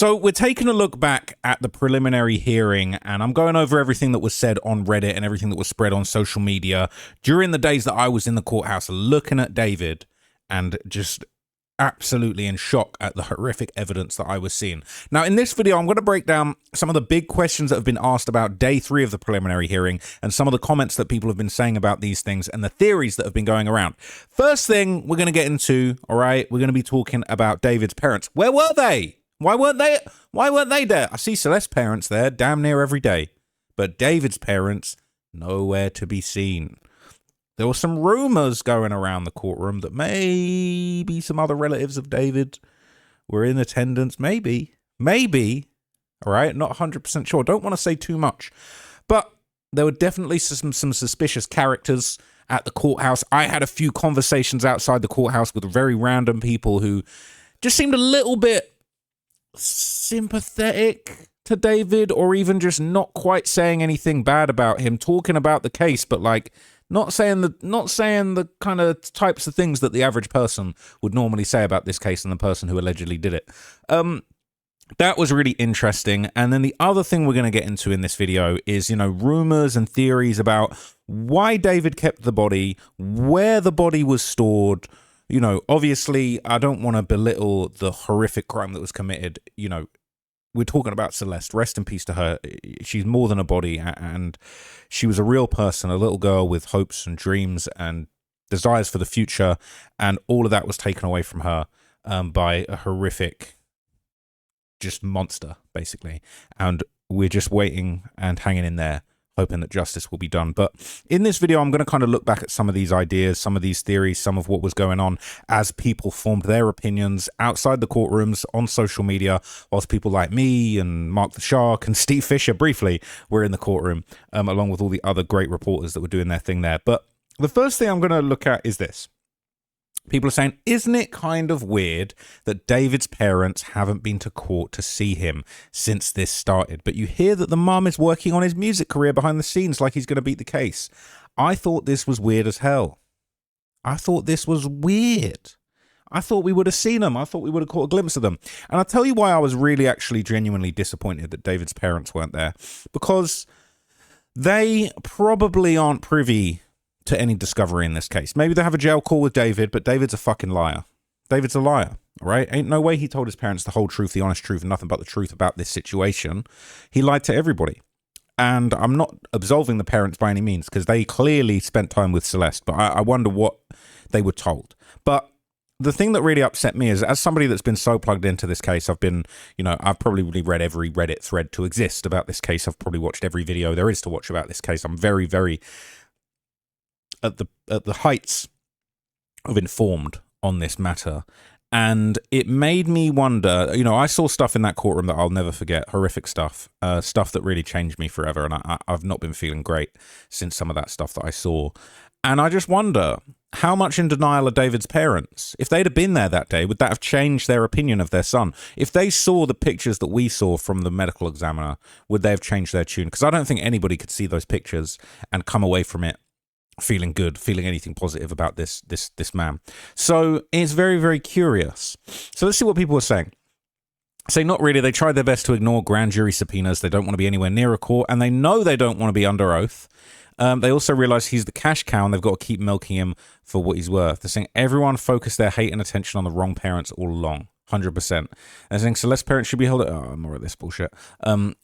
So we're taking a look back at the preliminary hearing, and I'm going over everything that was said on Reddit and everything that was spread on social media during the days that I was in the courthouse looking at David and just absolutely in shock at the horrific evidence that I was seeing. Now, in this video, I'm going to break down some of the big questions that have been asked about day 3 of the preliminary hearing and some of the comments that people have been saying about these things and the theories that have been going around. First thing we're going to get into, all right, we're going to be talking about David's parents. Where were they? Why weren't they there? I see Celeste's parents there damn near every day, but David's parents nowhere to be seen. There were some rumors going around the courtroom that maybe some other relatives of David were in attendance. Maybe, all right, not 100% sure. Don't want to say too much, but there were definitely some suspicious characters at the courthouse. I had a few conversations outside the courthouse with very random people who just seemed a little bit sympathetic to David, or even just not quite saying anything bad about him, talking about the case, but like not saying the kind of types of things that the average person would normally say about this case and the person who allegedly did it. That was really interesting. And then the other thing we're going to get into in this video is, rumors and theories about why David kept the body, where the body was stored. Obviously, I don't want to belittle the horrific crime that was committed. We're talking about Celeste. Rest in peace to her. She's more than a body, and she was a real person, a little girl with hopes and dreams and desires for the future, and all of that was taken away from her by a horrific, just monster, basically. And we're just waiting and hanging in there, hoping that justice will be done. But in this video, I'm going to kind of look back at some of these ideas, some of these theories, some of what was going on as people formed their opinions outside the courtrooms on social media, whilst people like me and Mark the Shark and Steve Fisher briefly were in the courtroom, along with all the other great reporters that were doing their thing there. But the first thing I'm going to look at is this. People are saying, isn't it kind of weird that David's parents haven't been to court to see him since this started? But you hear that the mum is working on his music career behind the scenes like he's going to beat the case. I thought this was weird as hell. I thought this was weird. I thought we would have seen them. I thought we would have caught a glimpse of them. And I'll tell you why I was really actually genuinely disappointed that David's parents weren't there. Because they probably aren't privy to any discovery in this case. Maybe they have a jail call with David, but David's a fucking liar. David's a liar, all right? Ain't no way he told his parents the whole truth, the honest truth, and nothing but the truth about this situation. He lied to everybody. And I'm not absolving the parents by any means, because they clearly spent time with Celeste, but I wonder what they were told. But the thing that really upset me is, as somebody that's been so plugged into this case, I've been, I've probably read every Reddit thread to exist about this case. I've probably watched every video there is to watch about this case. I'm very, very at the heights of informed on this matter. And it made me wonder, I saw stuff in that courtroom that I'll never forget, horrific stuff, stuff that really changed me forever. And I've not been feeling great since some of that stuff that I saw. And I just wonder, how much in denial are David's parents? If they'd have been there that day, would that have changed their opinion of their son? If they saw the pictures that we saw from the medical examiner, would they have changed their tune? Because I don't think anybody could see those pictures and come away from it feeling good, feeling anything positive about this man. So it's very, very curious. So let's see what people are saying. Say, not really. They tried their best to ignore grand jury subpoenas. They don't want to be anywhere near a court, and they know they don't want to be under oath. They also realize he's the cash cow, and they've got to keep milking him for what he's worth. They're saying everyone focused their hate and attention on the wrong parents all along. 100%. And saying Celeste's parents should be held. Oh, more of this bullshit.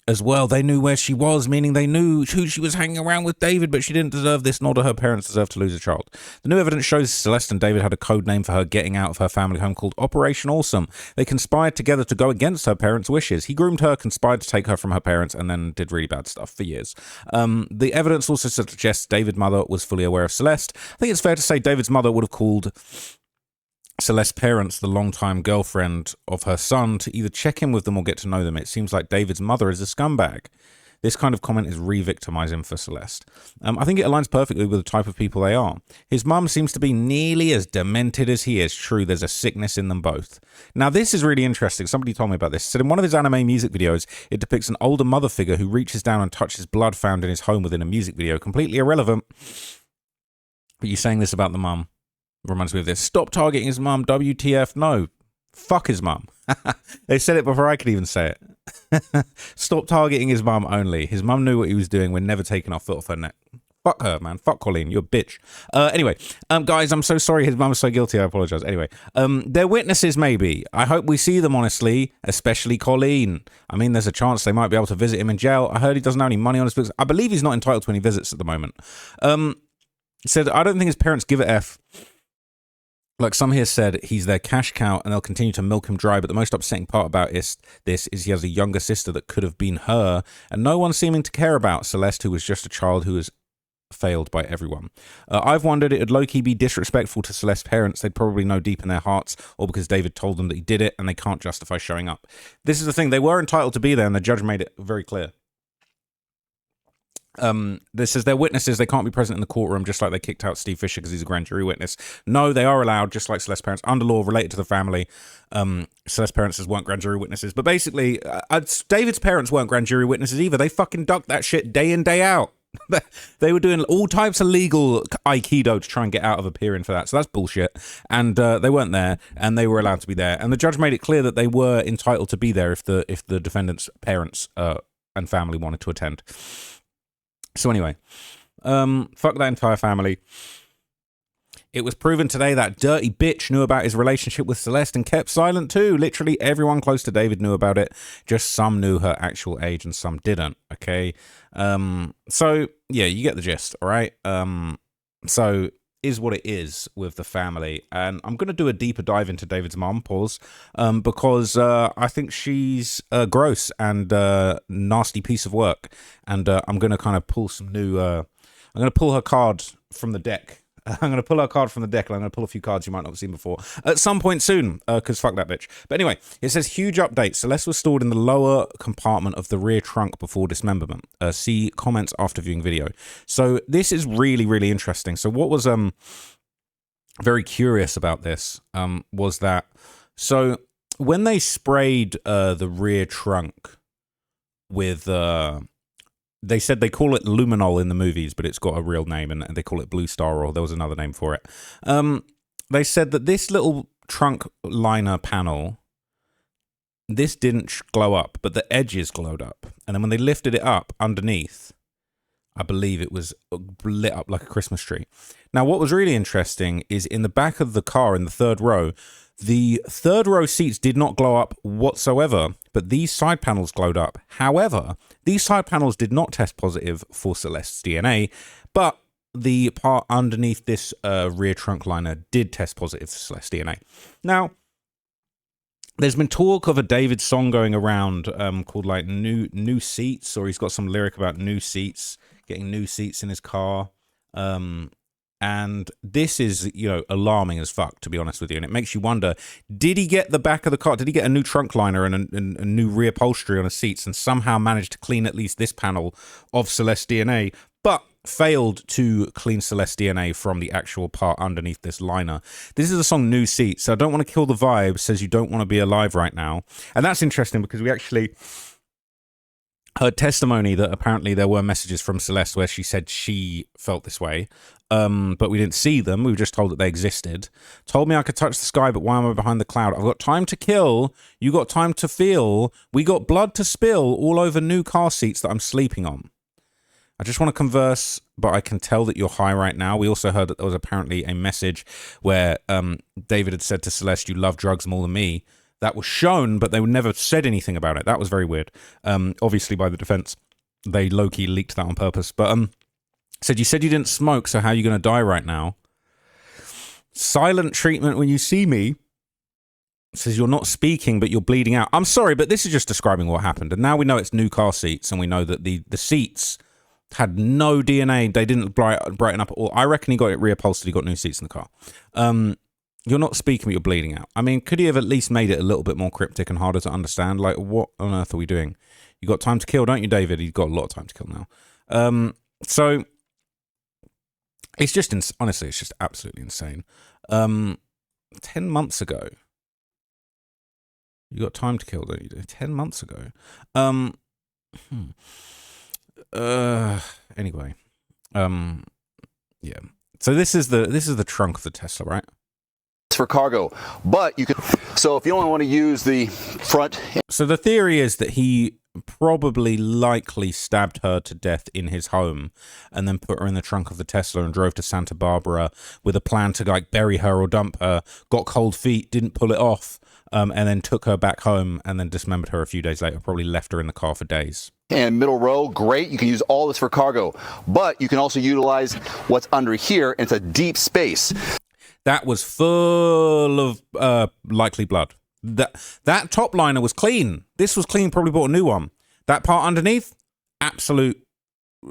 As well, they knew where she was, meaning they knew who she was hanging around with David, but she didn't deserve this, nor do her parents deserve to lose a child. The new evidence shows Celeste and David had a code name for her getting out of her family home called Operation Awesome. They conspired together to go against her parents' wishes. He groomed her, conspired to take her from her parents, and then did really bad stuff for years. The evidence also suggests David's mother was fully aware of Celeste. I think it's fair to say David's mother would have called Celeste's parents, the longtime girlfriend of her son, to either check in with them or get to know them. It seems like David's mother is a scumbag. This kind of comment is re-victimizing for Celeste. I think it aligns perfectly with the type of people they are. His mum seems to be nearly as demented as he is. True, there's a sickness in them both. Now, this is really interesting. Somebody told me about this. Said in one of his anime music videos, it depicts an older mother figure who reaches down and touches blood found in his home within a music video. Completely irrelevant. But you're saying this about the mum. Reminds me of this. Stop targeting his mum. WTF. No. Fuck his mum. They said it before I could even say it. Stop targeting his mum only. His mum knew what he was doing. We're never taking our foot off her neck. Fuck her, man. Fuck Colleen. You're a bitch. Anyway, guys, I'm so sorry. His mum's so guilty. I apologize. Anyway, they're witnesses, maybe. I hope we see them, honestly, especially Colleen. I mean, there's a chance they might be able to visit him in jail. I heard he doesn't have any money on his books. I believe he's not entitled to any visits at the moment. Said, I don't think his parents give a F. Like some here said, he's their cash cow and they'll continue to milk him dry. But the most upsetting part about this is he has a younger sister that could have been her and no one seeming to care about Celeste, who was just a child who was failed by everyone. I've wondered it'd low-key be disrespectful to Celeste's parents. They'd probably know deep in their hearts, or because David told them that he did it and they can't justify showing up. This is the thing. They were entitled to be there and the judge made it very clear. This says they're witnesses. They can't be present in the courtroom, just like they kicked out Steve Fisher because he's a grand jury witness. No, they are allowed, just like Celeste's parents, under law, related to the family. Celeste's parents weren't grand jury witnesses. But basically, David's parents weren't grand jury witnesses either. They fucking ducked that shit day in, day out. They were doing all types of legal aikido to try and get out of appearing for that. So that's bullshit. And they weren't there, and they were allowed to be there. And the judge made it clear that they were entitled to be there if the defendant's parents and family wanted to attend. So anyway, fuck that entire family. It was proven today that dirty bitch knew about his relationship with Celeste and kept silent too. Literally everyone close to David knew about it. Just some knew her actual age and some didn't, okay? So, yeah, you get the gist, all right? So, is what it is with the family. And I'm going to do a deeper dive into David's mom, because I think she's gross and nasty piece of work. And I'm going to kind of pull some new... I'm going to pull her card from the deck. I'm going to pull her card from the deck, and I'm going to pull a few cards you might not have seen before at some point soon, because fuck that bitch. But anyway, it says, huge update. Celeste was stored in the lower compartment of the rear trunk before dismemberment. See comments after viewing video. So this is really, really interesting. So what was very curious about this was that, so when they sprayed the rear trunk with... they said they call it luminol in the movies, but it's got a real name, and they call it Blue Star, or there was another name for it. They said that this little trunk liner panel, this didn't glow up, but the edges glowed up. And then when they lifted it up underneath, I believe it was lit up like a Christmas tree. Now, what was really interesting is in the back of the car, in the third row seats did not glow up whatsoever, but these side panels glowed up. However, these side panels did not test positive for Celeste's DNA, but the part underneath this rear trunk liner did test positive for Celeste's DNA. Now, there's been talk of a David song going around called like New Seats, or he's got some lyric about new seats, getting new seats in his car. And this is, alarming as fuck, to be honest with you. And it makes you wonder, did he get the back of the car? Did he get a new trunk liner and a new rear upholstery on his seats and somehow managed to clean at least this panel of Celeste's DNA, but failed to clean Celeste's DNA from the actual part underneath this liner? This is the song New Seats. So I Don't Want to Kill the Vibe says you don't want to be alive right now. And that's interesting because we actually... heard testimony that apparently there were messages from Celeste where she said she felt this way, but we didn't see them. We were just told that they existed. Told me I could touch the sky, but why am I behind the cloud? I've got time to kill. You got time to feel. We got blood to spill all over new car seats that I'm sleeping on. I just want to converse, but I can tell that you're high right now. We also heard that there was apparently a message where David had said to Celeste, you love drugs more than me. That was shown, but they never said anything about it. That was very weird. Obviously, by the defense, they low-key leaked that on purpose. But said, you said you didn't smoke, so how are you going to die right now? Silent treatment when you see me. Says you're not speaking, but you're bleeding out. I'm sorry, but this is just describing what happened. And now we know it's new car seats, and we know that the seats had no DNA. They didn't brighten up at all. I reckon he got it reupholstered. He got new seats in the car. You're not speaking, but you're bleeding out. I mean, could he have at least made it a little bit more cryptic and harder to understand? Like, what on earth are we doing? You got time to kill, don't you, David? You've got a lot of time to kill now. So, it's just, honestly, it's just absolutely insane. 10 months ago. You got time to kill, don't you? 10 months ago. Anyway. Yeah. So this is the trunk of the Tesla, right? for cargo, but you can, so if you only want to use the front. So the theory is that he probably likely stabbed her to death in his home and then put her in the trunk of the Tesla and drove to Santa Barbara with a plan to like bury her or dump her, got cold feet, didn't pull it off, and then took her back home and then dismembered her a few days later, probably left her in the car for days. And middle row, great. You can use all this for cargo, but you can also utilize what's under here, and it's a deep space. That was full of likely blood. That top liner was clean. This was clean, probably bought a new one. That part underneath, absolute,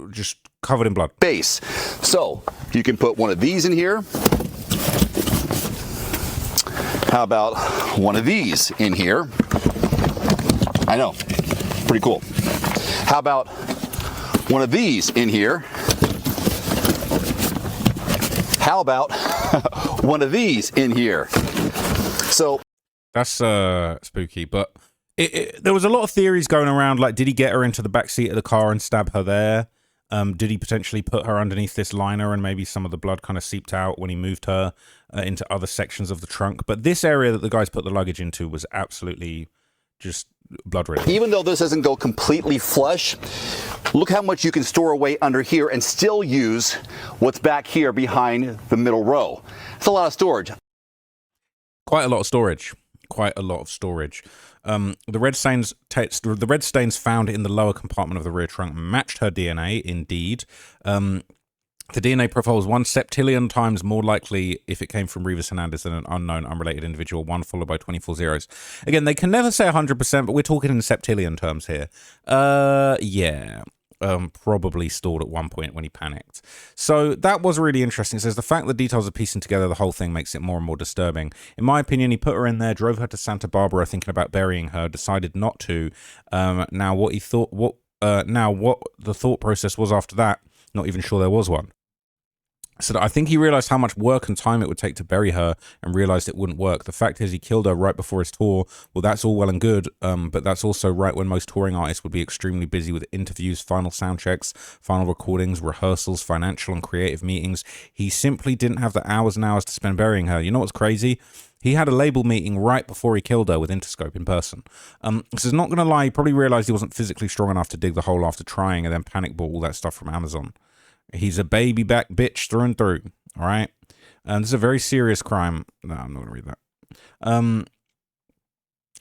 just covered in blood. Base. So you can put one of these in here. How about one of these in here? I know, pretty cool. How about one of these in here? How about one of these in here? So that's spooky, but there was a lot of theories going around, like, did he get her into the back seat of the car and stab her there? Did he potentially put her underneath this liner and maybe some of the blood kind of seeped out when he moved her into other sections of the trunk? But this area that the guys put the luggage into was absolutely just blood-ridden. Even though this doesn't go completely flush, look how much you can store away under here and still use what's back here behind the middle row. It's a lot of storage. Quite a lot of storage. Quite a lot of storage. The red stains found in the lower compartment of the rear trunk matched her DNA, indeed. The DNA profile was 1 septillion times more likely if it came from Rivas Hernandez than an unknown, unrelated individual, 1 followed by 24 zeros. Again, they can never say 100%, but we're talking in septillion terms here. Yeah. Probably stalled at one point when he panicked. So that was really interesting. It says the fact that details are piecing together the whole thing makes it more and more disturbing. In my opinion, he put her in there, drove her to Santa Barbara thinking about burying her, decided not to. Now what the thought process was after that, not even sure there was one. So I think he realized how much work and time it would take to bury her and realized it wouldn't work. The fact is he killed her right before his tour. Well, that's all well and good, but that's also right when most touring artists would be extremely busy with interviews, final sound checks, final recordings, rehearsals, financial and creative meetings. He simply didn't have the hours and hours to spend burying her. You know what's crazy? He had a label meeting right before he killed her with Interscope in person. This is not going to lie, he probably realized he wasn't physically strong enough to dig the hole after trying and then panic bought all that stuff from Amazon. He's a baby back bitch through and through. All right. This is a very serious crime. No, I'm not going to read that.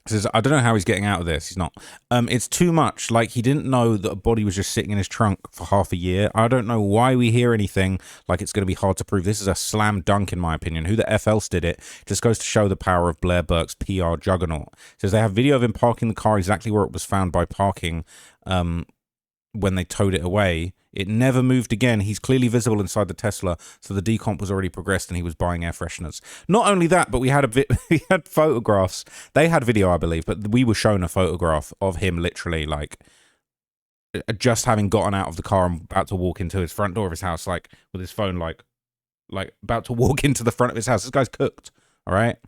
Says, I don't know how he's getting out of this. He's not. It's too much. Like, he didn't know that a body was just sitting in his trunk for half a year. I don't know why we hear anything like it's going to be hard to prove. This is a slam dunk, in my opinion. Who the F else did it? Just goes to show the power of Blair Burke's PR juggernaut. Says they have video of him parking the car exactly where it was found by parking when they towed it away. It never moved again. He's clearly visible inside the Tesla, so the decomp was already progressed and he was buying air fresheners. Not only that, but we had we had photographs. They had video, I believe, but we were shown a photograph of him literally like just having gotten out of the car and about to walk into his front door of his house, like with his phone, like about to walk into the front of his house. This guy's cooked, all right?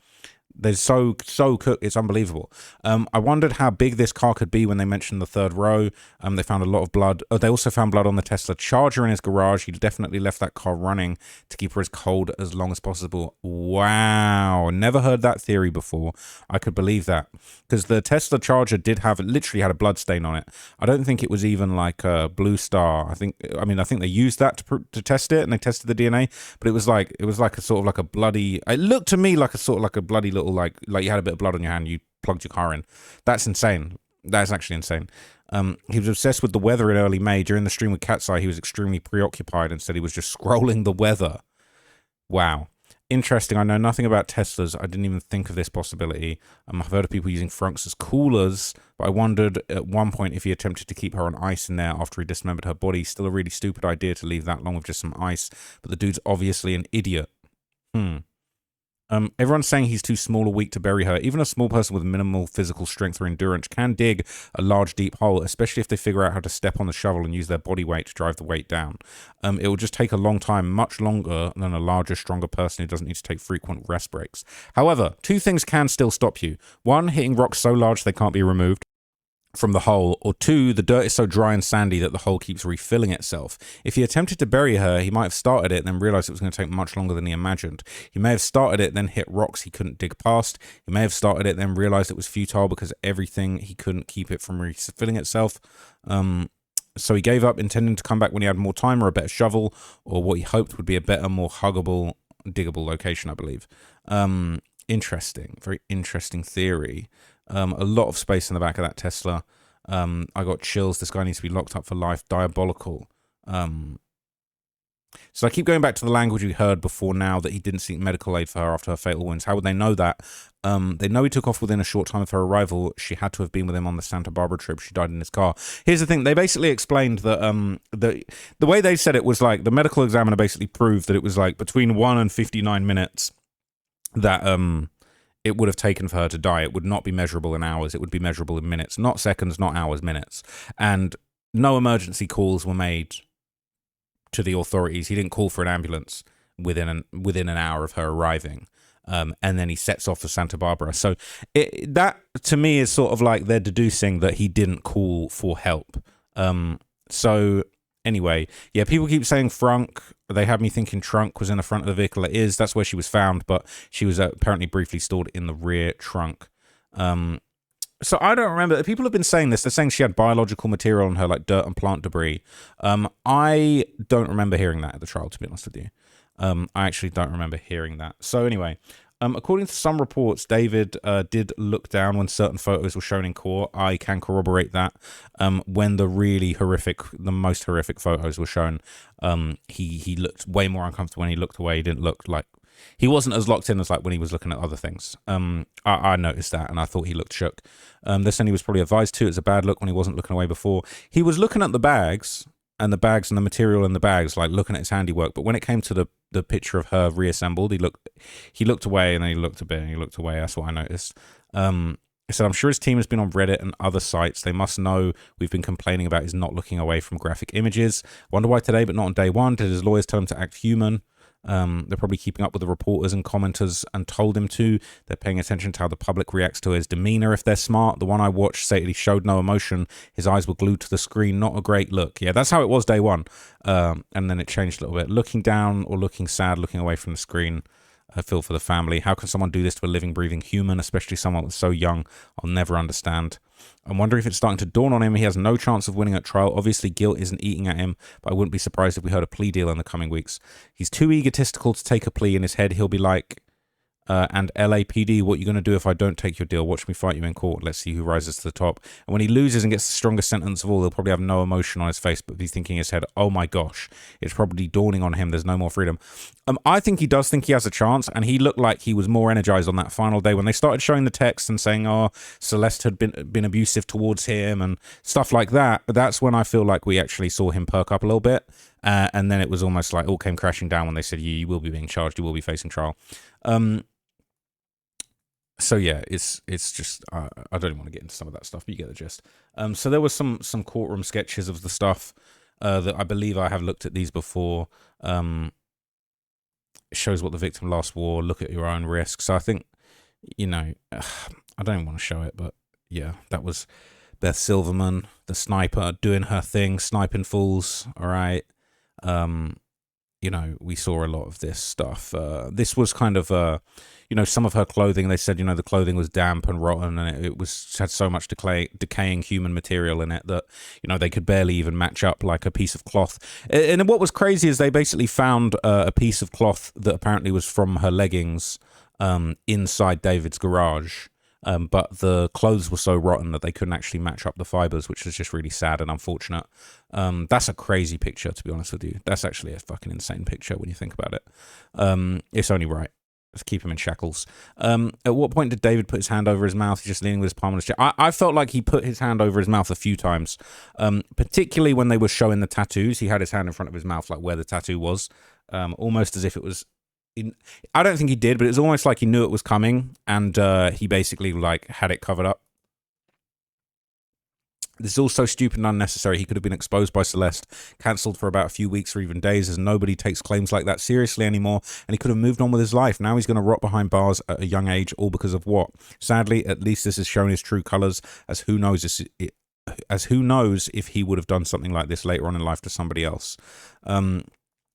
They're so cooked, it's unbelievable. I wondered how big this car could be when they mentioned the third row. They found a lot of blood. Oh, they also found blood on the Tesla Charger in his garage. He definitely left that car running to keep her as cold as long as possible. Wow, never heard that theory before. I could believe that because the Tesla Charger literally had a blood stain on it. I don't think it was even like a Blue Star. I think they used that to test it, and they tested the DNA. But it was like a sort of like a bloody. It looked to me like a sort of like a bloody little. Like you had a bit of blood on your hand, you plugged your car in. That's insane. That's actually insane. He was obsessed with the weather in early May. During the stream with Cat's Eye, he was extremely preoccupied and said he was just scrolling the weather. Wow. Interesting. I know nothing about Teslas. I didn't even think of this possibility. I've heard of people using Frunks as coolers, but I wondered at one point if he attempted to keep her on ice in there after he dismembered her body. Still a really stupid idea to leave that long with just some ice, but the dude's obviously an idiot. Everyone's saying he's too small or weak to bury her. Even a small person with minimal physical strength or endurance can dig a large, deep hole, especially if they figure out how to step on the shovel and use their body weight to drive the weight down. It will just take a long time, much longer than a larger, stronger person who doesn't need to take frequent rest breaks. However, two things can still stop you. One, hitting rocks so large they can't be removed. from the hole, or 2, the dirt is so dry and sandy that the hole keeps refilling itself. If he attempted to bury her, he might have started it and then realized it was going to take much longer than he imagined. He may have started it, then hit rocks he couldn't dig past. He may have started it, then realized it was futile because everything, he couldn't keep it from refilling itself. So he gave up, intending to come back when he had more time or a better shovel, or what he hoped would be a better, more huggable, diggable location, I believe. Interesting, very interesting theory. A lot of space in the back of that Tesla. I got chills. This guy needs to be locked up for life. Diabolical. So I keep going back to the language we heard before now, that he didn't seek medical aid for her after her fatal wounds. How would they know that? They know he took off within a short time of her arrival. She had to have been with him on the Santa Barbara trip. She died in his car. Here's the thing. They basically explained that the way they said it was like, the medical examiner basically proved that it was like between 1 and 59 minutes that it would have taken for her to die. It would not be measurable in hours. It would be measurable in minutes, not seconds, not hours, minutes. And no emergency calls were made to the authorities. He didn't call for an ambulance within an hour of her arriving. And then he sets off for Santa Barbara. So that, to me, is sort of like they're deducing that he didn't call for help. So anyway, yeah, people keep saying frunk. They had me thinking trunk was in the front of the vehicle. It is. That's where she was found, but she was apparently briefly stored in the rear trunk. So I don't remember. People have been saying this. They're saying she had biological material on her, like dirt and plant debris. I don't remember hearing that at the trial, to be honest with you. I actually don't remember hearing that. So anyway, according to some reports, David did look down when certain photos were shown in court. I can corroborate that. When the most horrific photos were shown, he looked way more uncomfortable when he looked away. He didn't look like, he wasn't as locked in as like when he was looking at other things. I noticed that, and I thought he looked shook. They're saying he was probably advised to. It's a bad look when he wasn't looking away before. He was looking at the bags and the material in the bags, like looking at his handiwork. But when it came to the picture of her reassembled, he looked away, and then he looked a bit, and he looked away. That's what I noticed. So I'm sure his team has been on Reddit and other sites. They must know we've been complaining about his not looking away from graphic images. Wonder why today, but not on day one. Did his lawyers tell him to act human? They're probably keeping up with the reporters and commenters and told him to. They're paying attention to how the public reacts to his demeanor if they're smart. The one I watched stated he showed no emotion. His eyes were glued to the screen. Not a great look. Yeah, that's how it was day one. And then it changed a little bit. Looking down or looking sad, looking away from the screen. I feel for the family. How can someone do this to a living, breathing human, especially someone that's so young? I'll never understand. I'm wondering if it's starting to dawn on him he has no chance of winning at trial. Obviously, guilt isn't eating at him, but I wouldn't be surprised if we heard a plea deal in the coming weeks. He's too egotistical to take a plea. In his head, he'll be like, and LAPD, what are you going to do if I don't take your deal? Watch me fight you in court. Let's see who rises to the top. And when he loses and gets the strongest sentence of all, he'll probably have no emotion on his face, but be thinking in his head, oh my gosh, it's probably dawning on him there's no more freedom. I think he does think he has a chance, and he looked like he was more energized on that final day when they started showing the text and saying, oh, Celeste had been abusive towards him and stuff like that. That's when I feel like we actually saw him perk up a little bit. And then it was almost like all came crashing down when they said, you will be being charged, you will be facing trial. So yeah, it's just I don't even want to get into some of that stuff, but you get the gist. So there was some courtroom sketches of the stuff that I believe I have looked at these before. It shows what the victim last wore. Look at your own risk. So I think, I don't even want to show it, but yeah, that was Beth Silverman, the sniper, doing her thing, sniping fools. All right. We saw a lot of this stuff. This was kind of some of her clothing. They said, the clothing was damp and rotten, and it had so much decaying human material in it that, they could barely even match up like a piece of cloth. And what was crazy is they basically found a piece of cloth that apparently was from her leggings inside David's garage. But the clothes were so rotten that they couldn't actually match up the fibers, which is just really sad and unfortunate. That's a crazy picture, to be honest with you. That's actually a fucking insane picture when you think about it. It's only right. Let's keep him in shackles. At what point did David put his hand over his mouth? He's just leaning with his palm on his chest. I felt like he put his hand over his mouth a few times, particularly when they were showing the tattoos. He had his hand in front of his mouth, like where the tattoo was, almost as if it was... I don't think he did, but it was almost like he knew it was coming, and he basically had it covered up. This is all so stupid and unnecessary. He could have been exposed by Celeste, cancelled for about a few weeks or even days, as nobody takes claims like that seriously anymore, and he could have moved on with his life. Now he's going to rot behind bars at a young age, all because of what? Sadly, at least this has shown his true colours, as who knows as who knows if he would have done something like this later on in life to somebody else.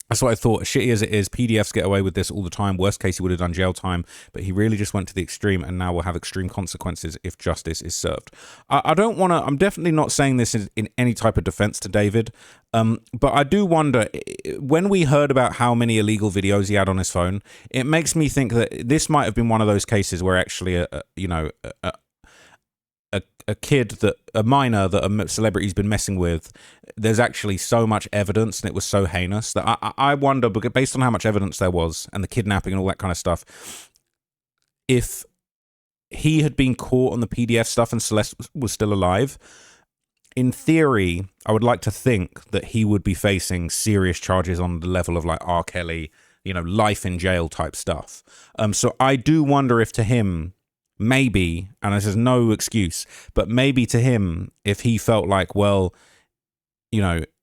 That's what I thought. As shitty as it is, PDFs get away with this all the time. Worst case, he would have done jail time, but he really just went to the extreme and now will have extreme consequences if justice is served. I don't want to, I'm definitely not saying this in any type of defense to David, but I do wonder, when we heard about how many illegal videos he had on his phone, it makes me think that this might have been one of those cases where actually, a minor that a celebrity's been messing with, there's actually so much evidence and it was so heinous that I wonder, based on how much evidence there was and the kidnapping and all that kind of stuff, if he had been caught on the PDF stuff and Celeste was still alive, in theory, I would like to think that he would be facing serious charges on the level of like R. Kelly, life in jail type stuff. So I do wonder if to him, maybe, and this is no excuse, but maybe to him, if he felt like, well,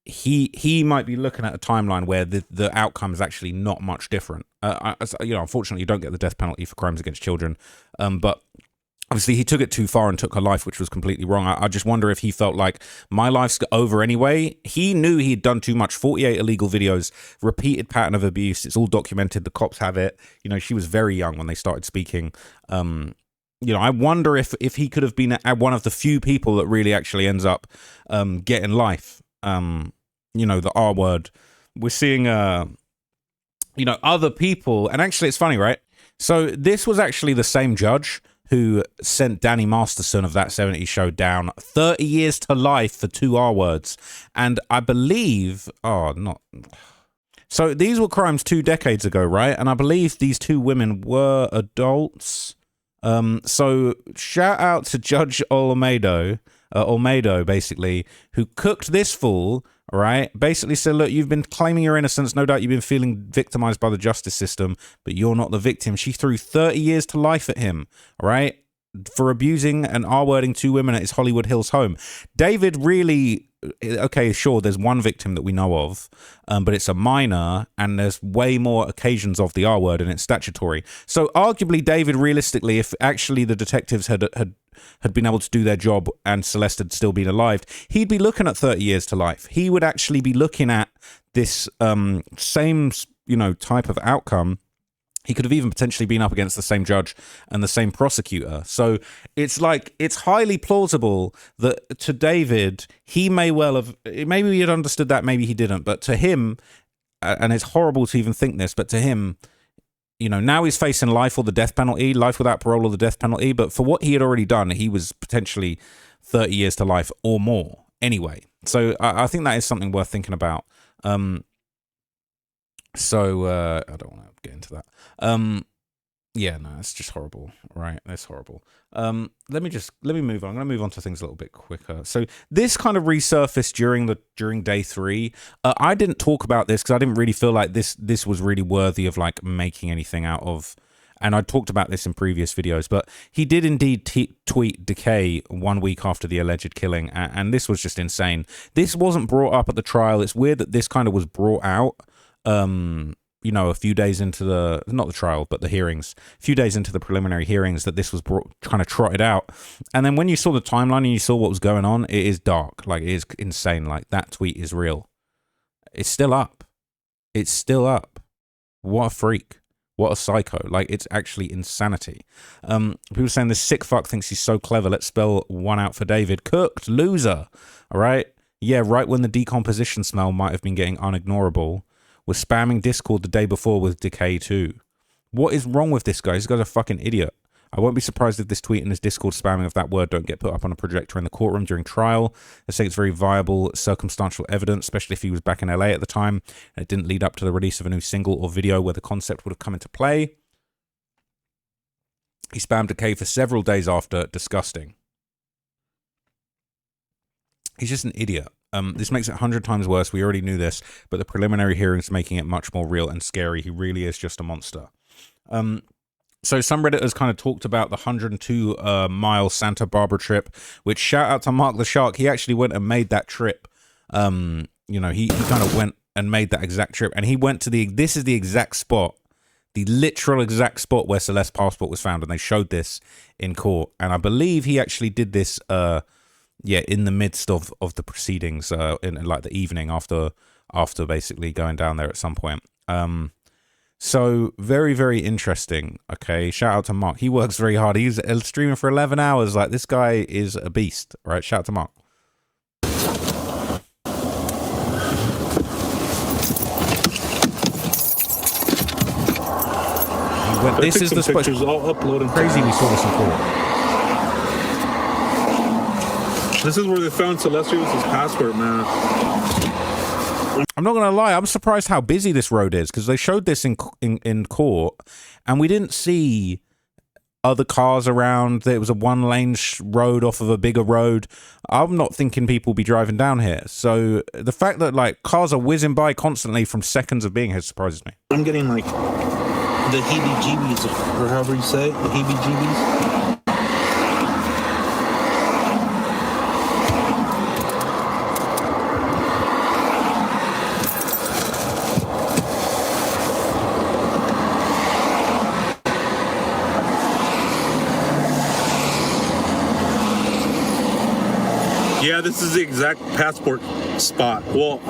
he might be looking at a timeline where the outcome is actually not much different. Unfortunately, you don't get the death penalty for crimes against children, but obviously he took it too far and took her life, which was completely wrong. I just wonder if he felt like my life's over anyway. He knew he'd done too much. 48 illegal videos, repeated pattern of abuse. It's all documented. The cops have it. She was very young when they started speaking. I wonder if he could have been one of the few people that really actually ends up getting life. The R word. We're seeing, other people. And actually, it's funny, right? So this was actually the same judge who sent Danny Masterson of That 70s Show down 30 years to life for 2 R words. And I believe, so these were crimes 2 decades ago, right? And I believe these 2 women were adults. So shout out to Judge Olmedo, basically, who cooked this fool, right? Basically said, look, you've been claiming your innocence. No doubt you've been feeling victimized by the justice system, but you're not the victim. She threw 30 years to life at him, right? For abusing and R-wording 2 women at his Hollywood Hills home. David really, okay, sure, there's 1 victim that we know of, but it's a minor, and there's way more occasions of the R-word, and it's statutory. So arguably, David, realistically, if actually the detectives had been able to do their job and Celeste had still been alive, he'd be looking at 30 years to life. He would actually be looking at this same, type of outcome. He could have even potentially been up against the same judge and the same prosecutor. So it's highly plausible that to David, he may well have, maybe he had understood that, maybe he didn't, but to him, and it's horrible to even think this, but to him, now he's facing life or the death penalty, life without parole or the death penalty. But for what he had already done, he was potentially 30 years to life or more anyway. So I think that is something worth thinking about. So I don't want to get into that. Yeah, no, it's just horrible, right? That's horrible. Let me move on. I'm going to move on to things a little bit quicker. So this kind of resurfaced during day 3. I didn't talk about this because I didn't really feel like this was really worthy of like making anything out of. And I talked about this in previous videos, but he did indeed tweet Decay 1 week after the alleged killing, and this was just insane. This wasn't brought up at the trial. It's weird that this kind of was brought out. A few days into not the trial, but the hearings, a few days into the preliminary hearings, that this was kind of trotted out. And then when you saw the timeline and you saw what was going on, it is dark. Like, it is insane. Like, that tweet is real. It's still up. It's still up. What a freak. What a psycho. Like, it's actually insanity. People saying this sick fuck thinks he's so clever. Let's spell 1 out for David. Cooked. Loser. All right. Yeah, right when the decomposition smell might have been getting unignorable, was spamming Discord the day before with Decay 2. What is wrong with this guy? This guy's a fucking idiot. I won't be surprised if this tweet and this Discord spamming of that word don't get put up on a projector in the courtroom during trial. I say it's very viable circumstantial evidence, especially if he was back in LA at the time and it didn't lead up to the release of a new single or video where the concept would have come into play. He spammed Decay for several days after. Disgusting. He's just an idiot. This makes it 100 times worse. We already knew this, but the preliminary hearings making it much more real and scary. He really is just a monster. So some Redditors kind of talked about the 102-mile Santa Barbara trip, which, shout out to Mark the Shark. He actually went and made that trip. He kind of went and made that exact trip, and he went to this is the exact spot, the literal exact spot where Celeste's passport was found, and they showed this in court. And I believe he actually did this yeah, in the midst of the proceedings, in like the evening after basically going down there at some point. So very, very interesting. Okay, shout out to Mark. He works very hard. He's streaming for 11 hours. Like, this guy is a beast, right? Shout out to Mark. This is the pictures all uploading. Crazy, we saw this in court. This is where they found Celestius's passport, man. I'm not gonna lie, I'm surprised how busy this road is, because they showed this in court, and we didn't see other cars around. It was a one-lane road off of a bigger road. I'm not thinking people will be driving down here. So the fact that like cars are whizzing by constantly from seconds of being here surprises me. I'm getting like the heebie-jeebies, or however you say it, the heebie-jeebies. Yeah, this is the exact passport spot. Well,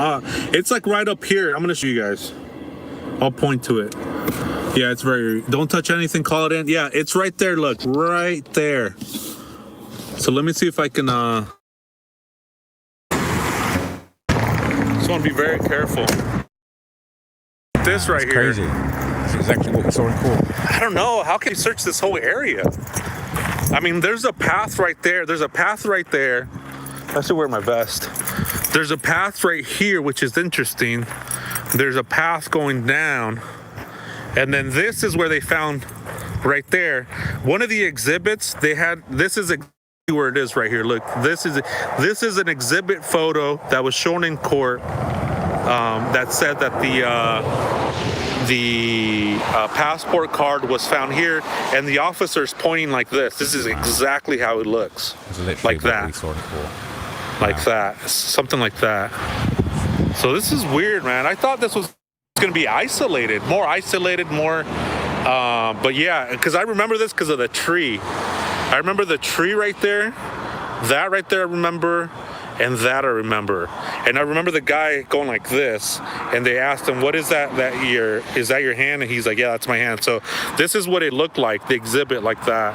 it's like right up here. I'm gonna show you guys. I'll point to it. Yeah, it's very, don't touch anything, call it in. Yeah, it's right there, look, right there. So let me see if I can, just wanna be very careful. This right here. Crazy. That's exactly what we saw in court. I don't know, how can you search this whole area? I mean, there's a path right there. There's a path right there. I should wear my vest. There's a path right here, which is interesting. There's a path going down. And then this is where they found right there. One of the exhibits they had, this is where it is right here. Look, this is an exhibit photo that was shown in court that said that the passport card was found here, and the officer's pointing like this. This is exactly how it looks. Like that. Like that. Something like that. So this is weird, man. I thought this was going to be isolated, more. But yeah, because I remember this because of the tree. I remember the tree right there. That right there I remember. And that I remember. And I remember the guy going like this, and they asked him, what is that is that your hand? And he's like, yeah, that's my hand. So this is what it looked like, the exhibit like that.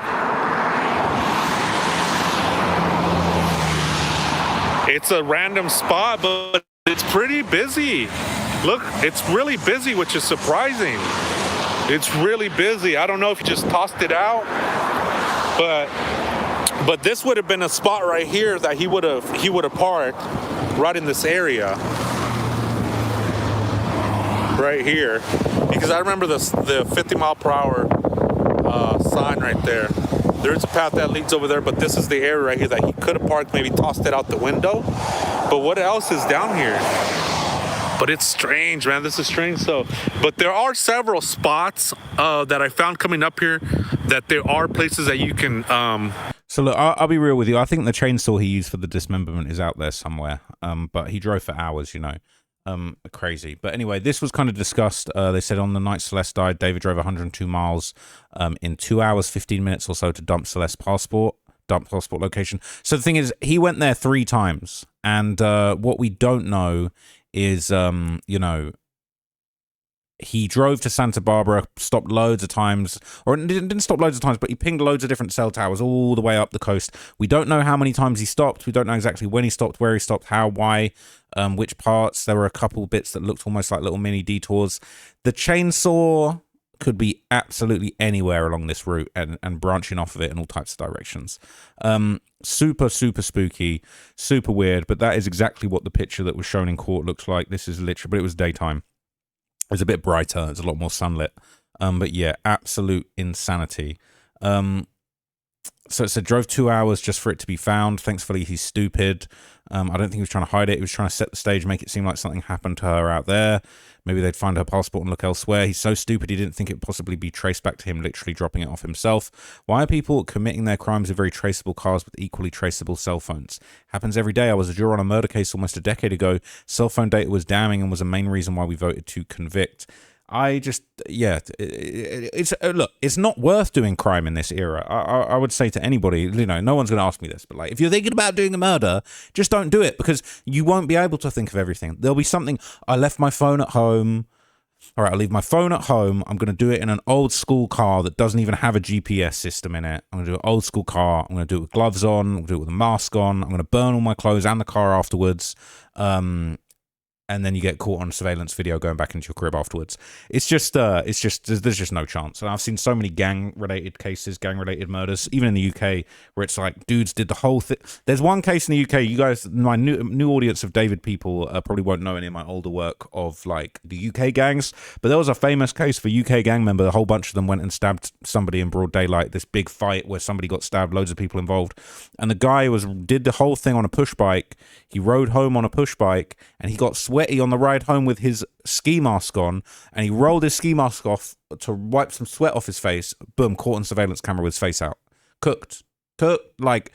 It's a random spot, but it's pretty busy. Look, it's really busy, which is surprising. It's really busy. I don't know if he just tossed it out, but this would have been a spot right here that he would have parked right in this area. Right here. Because I remember the 50-mile-per-hour sign right there. There's a path that leads over there, but this is the area right here that he could have parked, maybe tossed it out the window. But what else is down here? But it's strange, man. This is strange. So, but there are several spots that I found coming up here that there are places that you can. So look, I'll be real with you. I think the chainsaw he used for the dismemberment is out there somewhere. But he drove for hours, you know. Crazy. But anyway, this was kind of discussed. They said on the night Celeste died, David drove 102 miles in 2 hours, 15 minutes or so to dump Celeste's passport location. So the thing is, he went there 3 times. And what we don't know is, you know, he drove to Santa Barbara, stopped loads of times, or didn't stop loads of times, but he pinged loads of different cell towers all the way up the coast. We don't know how many times he stopped. We don't know exactly when he stopped, where he stopped, how, why, which parts. There were a couple bits that looked almost like little mini detours. The chainsaw could be absolutely anywhere along this route and branching off of it in all types of directions. Super, super spooky, super weird, but that is exactly what the picture that was shown in court looks like. This is literally, but it was daytime. It was a bit brighter. It's a lot more sunlit. But yeah, absolute insanity. So it said drove 2 hours just for it to be found. Thankfully, he's stupid. I don't think he was trying to hide it. He was trying to set the stage, make it seem like something happened to her out there. Maybe they'd find her passport and look elsewhere. He's so stupid he didn't think it would possibly be traced back to him literally dropping it off himself. Why are people committing their crimes with very traceable cars with equally traceable cell phones? Happens every day. I was a juror on a murder case almost a decade ago. Cell phone data was damning and was a main reason why we voted to convict. I just, yeah, it's look, it's not worth doing crime in this era. I would say to anybody, you know, no one's going to ask me this, but like, if you're thinking about doing a murder, just don't do it, because you won't be able to think of everything. There'll be something, I left my phone at home. All right, I'll leave my phone at home. I'm going to do it in an old school car that doesn't even have a GPS system in it. I'm going to do an old school car. I'm going to do it with gloves on. I'm going to do it with a mask on. I'm going to burn all my clothes and the car afterwards. And then you get caught on surveillance video going back into your crib afterwards. It's just, there's just no chance. And I've seen so many gang-related cases, gang-related murders, even in the UK, where it's like, dudes did the whole thing. There's one case in the UK, you guys, my new audience of David people probably won't know any of my older work of, like, the UK gangs, but there was a famous case for UK gang member. A whole bunch of them went and stabbed somebody in broad daylight, this big fight where somebody got stabbed, loads of people involved. And the guy did the whole thing on a push bike. He rode home on a push bike, and he got sweaty on the ride home with his ski mask on, and he rolled his ski mask off to wipe some sweat off his face. Boom, caught on surveillance camera with his face out. Cooked. Like,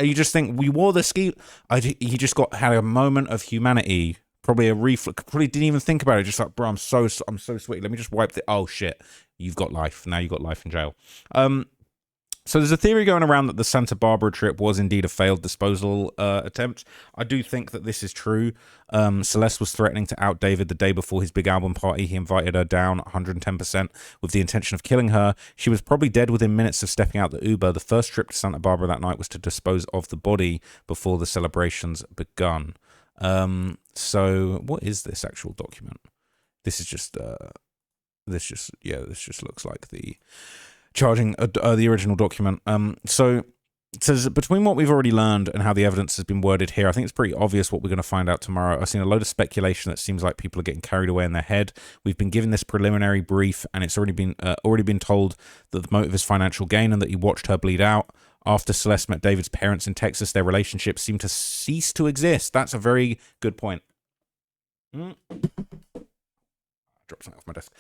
you just think, we wore the ski. He just had a moment of humanity, probably a reflex, probably didn't even think about it, just like, bro, I'm so sweaty, let me just wipe oh shit, you've got life. Now you've got life in jail. So there's a theory going around that the Santa Barbara trip was indeed a failed disposal attempt. I do think that this is true. Celeste was threatening to out David the day before his big album party. He invited her down 110% with the intention of killing her. She was probably dead within minutes of stepping out the Uber. The first trip to Santa Barbara that night was to dispose of the body before the celebrations begun. So what is this actual document? This is just, this just looks like the charging the original document. So it says, between what we've already learned and how the evidence has been worded here, I think it's pretty obvious what we're going to find out tomorrow. I've seen a load of speculation that seems like people are getting carried away in their head. We've been given this preliminary brief, and it's already been told that the motive is financial gain and that he watched her bleed out. After Celeste met David's parents in Texas, their relationship seemed to cease to exist. That's a very good point. Drop something off my desk.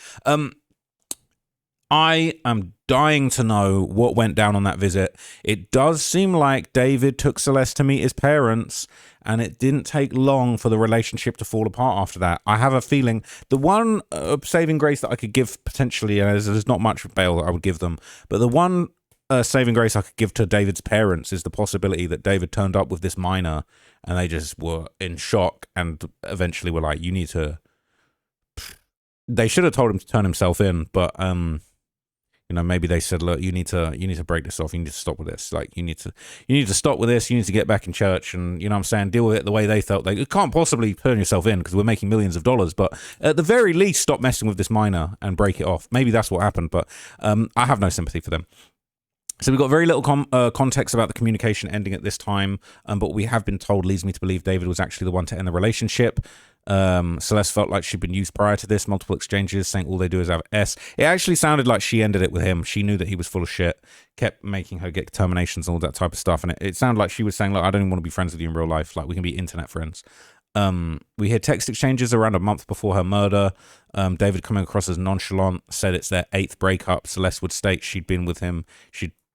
I am dying to know what went down on that visit. It does seem like David took Celeste to meet his parents, and it didn't take long for the relationship to fall apart after that. I have a feeling the one saving grace that I could give potentially, and there's not much bail that I would give them, but the one saving grace I could give to David's parents is the possibility that David turned up with this minor, and they just were in shock, and eventually were like, you need to... They should have told him to turn himself in, but... you know, maybe they said, look, you need to break this off. You need to stop with this. Like, you need to stop with this. You need to get back in church, and, you know what I'm saying, deal with it the way they felt. They can't possibly turn yourself in because we're making millions of dollars, but at the very least, stop messing with this minor and break it off. Maybe that's what happened, but I have no sympathy for them. So we've got very little context about the communication ending at this time, but what we have been told leads me to believe David was actually the one to end the relationship. Celeste felt like she'd been used prior to this, multiple exchanges saying all they do is have S. It actually sounded like she ended it with him. She knew that he was full of shit, kept making her get terminations and all that type of stuff, and it sounded like she was saying, look, I don't even want to be friends with you in real life. Like, we can be internet friends. We hear text exchanges around a month before her murder. David, coming across as nonchalant, said it's their 8th breakup. Celeste would state she'd been with him.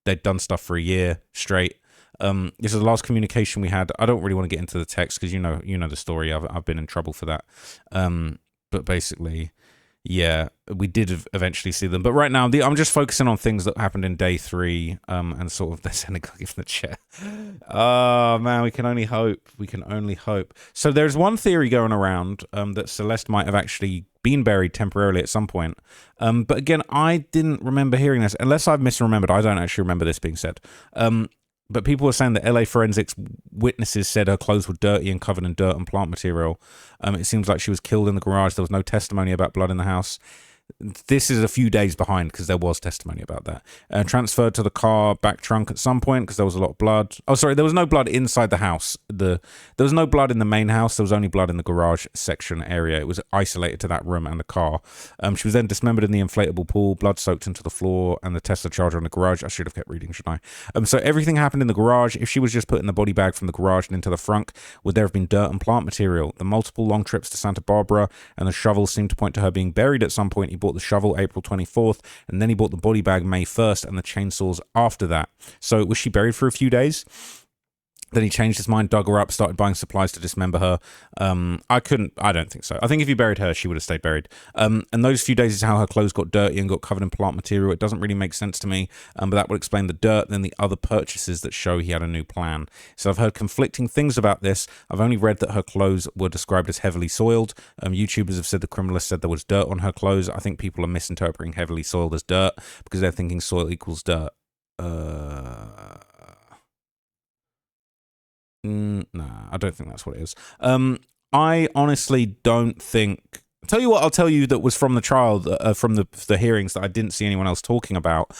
They'd done stuff for a year straight. This is the last communication we had. I don't really want to get into the text because you know the story. I've been in trouble for that. But basically, yeah, we did eventually see them. But right now, I'm just focusing on things that happened in day 3, and sort of they're sending Cookie from the chair. Oh man, we can only hope. We can only hope. So there's one theory going around that Celeste might have actually been buried temporarily at some point. But again, I didn't remember hearing this. Unless I've misremembered, I don't actually remember this being said. But people were saying that LA forensics witnesses said her clothes were dirty and covered in dirt and plant material. It seems like she was killed in the garage. There was no testimony about blood in the house. This is a few days behind because there was testimony about that. Transferred to the car back trunk at some point because there was a lot of blood. Oh, sorry, there was no blood inside the house. There was no blood in the main house. There was only blood in the garage section area. It was isolated to that room and the car. She was then dismembered in the inflatable pool, blood soaked into the floor, and the Tesla charger in the garage. I should have kept reading, shouldn't I? So everything happened in the garage. If she was just put in the body bag from the garage and into the frunk, would there have been dirt and plant material? The multiple long trips to Santa Barbara and the shovel seemed to point to her being buried at some point. He bought the shovel April 24th, and then he bought the body bag May 1st, and the chainsaws after that. So was she buried for a few days? Then he changed his mind, dug her up, started buying supplies to dismember her. I don't think so. I think if he buried her, she would have stayed buried. And those few days is how her clothes got dirty and got covered in plant material. It doesn't really make sense to me, but that would explain the dirt, then the other purchases that show he had a new plan. So I've heard conflicting things about this. I've only read that her clothes were described as heavily soiled. YouTubers have said the criminalist said there was dirt on her clothes. I think people are misinterpreting heavily soiled as dirt because they're thinking soil equals dirt. Nah, I don't think that's what it is. I honestly don't think. I'll tell you what. I'll tell you that was from the trial, from the hearings that I didn't see anyone else talking about.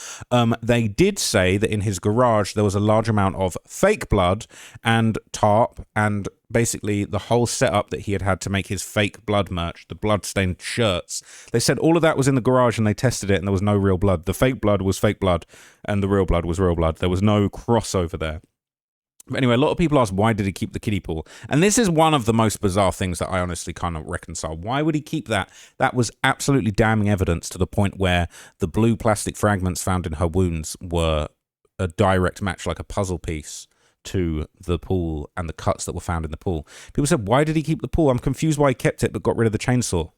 They did say that in his garage there was a large amount of fake blood and tarp, and basically the whole setup that he had to make his fake blood merch, the blood-stained shirts. They said all of that was in the garage, and they tested it, and there was no real blood. The fake blood was fake blood, and the real blood was real blood. There was no crossover there. But anyway, a lot of people ask, why did he keep the kiddie pool? And this is one of the most bizarre things that I honestly can't reconcile. Why would he keep that? That was absolutely damning evidence to the point where the blue plastic fragments found in her wounds were a direct match, like a puzzle piece, to the pool and the cuts that were found in the pool. People said, why did he keep the pool? I'm confused why he kept it but got rid of the chainsaw.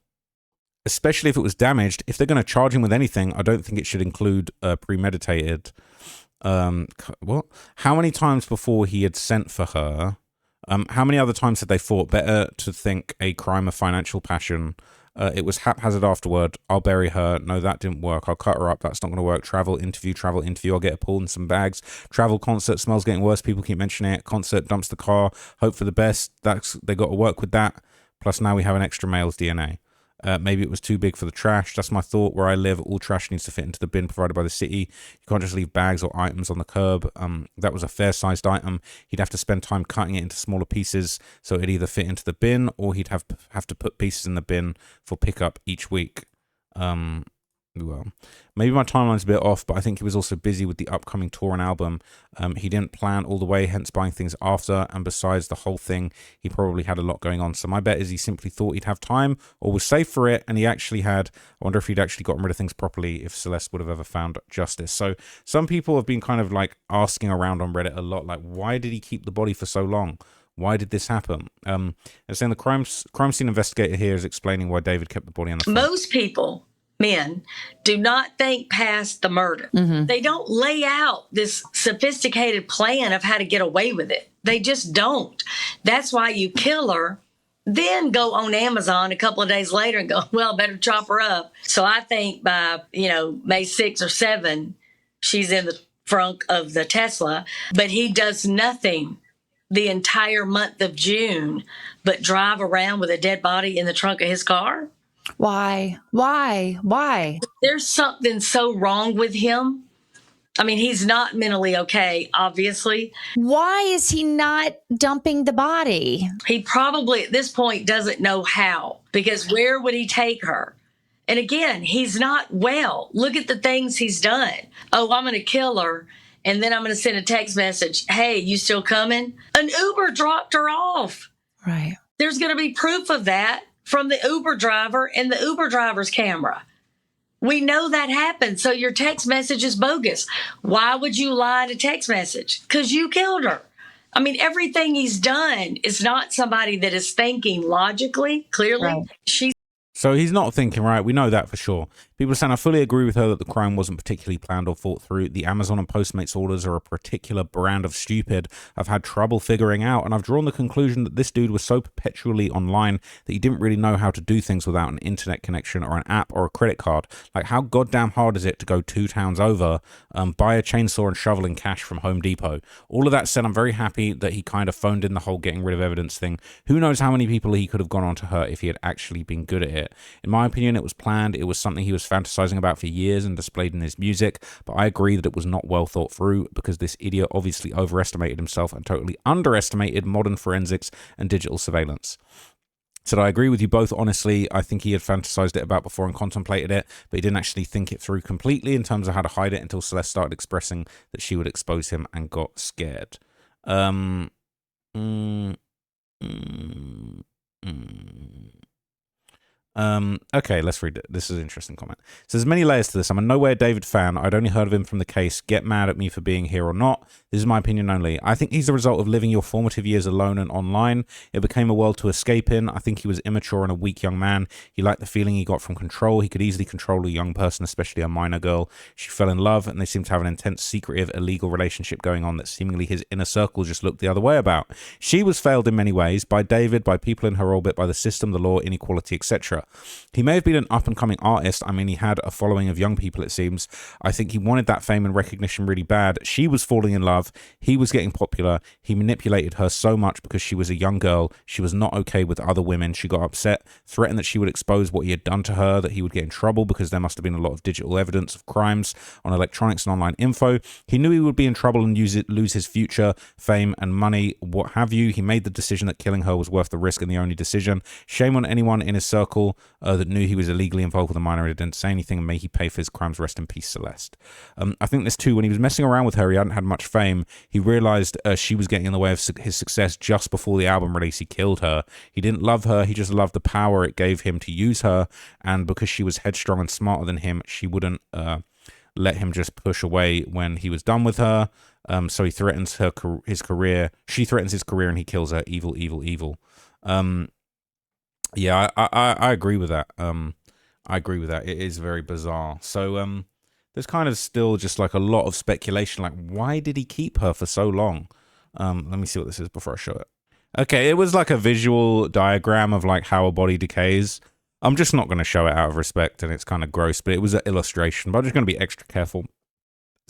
Especially if it was damaged. If they're going to charge him with anything, I don't think it should include premeditated. What? How many times before he had sent for her? How many other times had they thought better to think a crime of financial passion? It was haphazard afterward. I'll bury her. No, that didn't work. I'll cut her up. That's not going to work. Travel, interview. I'll get a pool and some bags. Travel, concert, smells getting worse. People keep mentioning it. Concert, dumps the car. Hope for the best. They got to work with that. Plus now we have an extra male's DNA. Maybe it was too big for the trash. That's my thought. Where I live, all trash needs to fit into the bin provided by the city. You can't just leave bags or items on the curb. That was a fair-sized item. He'd have to spend time cutting it into smaller pieces so it'd either fit into the bin or he'd have to put pieces in the bin for pickup each week. Well, maybe my timeline's a bit off, but I think he was also busy with the upcoming tour and album. He didn't plan all the way, hence buying things after. And besides the whole thing, he probably had a lot going on. So my bet is he simply thought he'd have time or was safe for it. And he actually had. I wonder if he'd actually gotten rid of things properly, if Celeste would have ever found justice. So some people have been kind of like asking around on Reddit a lot, like, why did he keep the body for so long? Why did this happen? And saying the crime scene investigator here is explaining why David kept the body on the floor. Most people, men, do not think past the murder. Mm-hmm. They don't lay out this sophisticated plan of how to get away with it. They just don't. That's why you kill her, then go on Amazon a couple of days later and go, well, better chop her up. So I think by, May 6 or 7, she's in the trunk of the Tesla, but he does nothing the entire month of June but drive around with a dead body in the trunk of his car. Why? There's something so wrong with him. I mean, he's not mentally okay, obviously. Why is he not dumping the body? He probably at this point doesn't know how, because where would he take her? And again, he's not well. Look at the things he's done. Oh, I'm going to kill her, and then I'm going to send a text message. Hey, you still coming? An Uber dropped her off. Right. There's going to be proof of that from the Uber driver and the Uber driver's camera. We know that happened. So your text message is bogus. Why would you lie to text message? Because you killed her. I mean, everything he's done is not somebody that is thinking logically, clearly. Right. So he's not thinking right. We know that for sure. People are saying, I fully agree with her that the crime wasn't particularly planned or thought through. The Amazon and Postmates orders are a particular brand of stupid I've had trouble figuring out, and I've drawn the conclusion that this dude was so perpetually online that he didn't really know how to do things without an internet connection or an app or a credit card. Like, how goddamn hard is it to go 2 towns over, buy a chainsaw and shovel in cash from Home Depot? All of that said, I'm very happy that he kind of phoned in the whole getting rid of evidence thing. Who knows how many people he could have gone on to hurt if he had actually been good at it. In my opinion, it was planned. It was something he was fantasizing about for years and displayed in his music, but I agree that it was not well thought through because this idiot obviously overestimated himself and totally underestimated modern forensics and digital surveillance. So I agree with you both, honestly. I think he had fantasized it about before and contemplated it, but he didn't actually think it through completely in terms of how to hide it until Celeste started expressing that she would expose him and got scared. Okay, let's read it. This is an interesting comment. So there's many layers to this. I'm a nowhere David fan. I'd only heard of him from the case. Get mad at me for being here or not. This is my opinion only. I think he's the result of living your formative years alone and online. It became a world to escape in. I think he was immature and a weak young man. He liked the feeling he got from control. He could easily control a young person, especially a minor girl. She fell in love, and they seemed to have an intense, secretive, illegal relationship going on that seemingly his inner circle just looked the other way about. She was failed in many ways, by David, by people in her orbit, by the system, the law, inequality, etc. He may have been an up-and-coming artist. I mean, he had a following of young people, it seems. I think he wanted that fame and recognition really bad. She was falling in love. He was getting popular. He manipulated her so much because she was a young girl. She was not okay with other women. She got upset, threatened that she would expose what he had done to her, that he would get in trouble because there must have been a lot of digital evidence of crimes on electronics and online info. He knew he would be in trouble and lose his future, fame and money, what have you. He made the decision that killing her was worth the risk and the only decision. Shame on anyone in his circle that knew he was illegally involved with a minor and didn't say anything, and may he pay for his crimes. Rest in peace, Celeste. I think this too, when he was messing around with her, he hadn't had much fame. He realized she was getting in the way of his success just before the album release. He killed her. He didn't love her. He just loved the power it gave him to use her, and because she was headstrong and smarter than him, she wouldn't let him just push away when he was done with her. So he threatens his career. She threatens his career, and he kills her. Evil, evil, evil. Yeah, I agree with that. I agree with that. It is very bizarre. So there's kind of still just like a lot of speculation. Like, why did he keep her for so long? Let me see what this is before I show it. Okay, it was like a visual diagram of like how a body decays. I'm just not going to show it out of respect, and it's kind of gross, but it was an illustration. But I'm just going to be extra careful.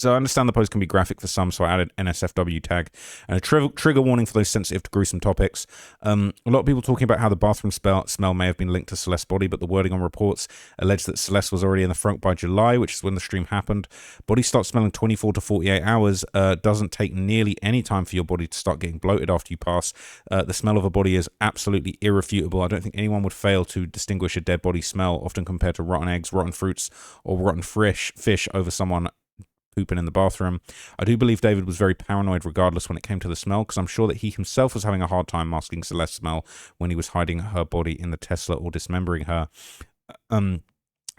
So I understand the post can be graphic for some, so I added NSFW tag and a trigger warning for those sensitive to gruesome topics. A lot of people talking about how the bathroom smell may have been linked to Celeste's body, but the wording on reports alleged that Celeste was already in the front by July, which is when the stream happened. Body starts smelling 24 to 48 hours. Doesn't take nearly any time for your body to start getting bloated after you pass. The smell of a body is absolutely irrefutable. I don't think anyone would fail to distinguish a dead body smell, often compared to rotten eggs, rotten fruits, or rotten fish over someone pooping in the bathroom. I do believe David was very paranoid regardless when it came to the smell, because I'm sure that he himself was having a hard time masking Celeste's smell when he was hiding her body in the Tesla or dismembering her.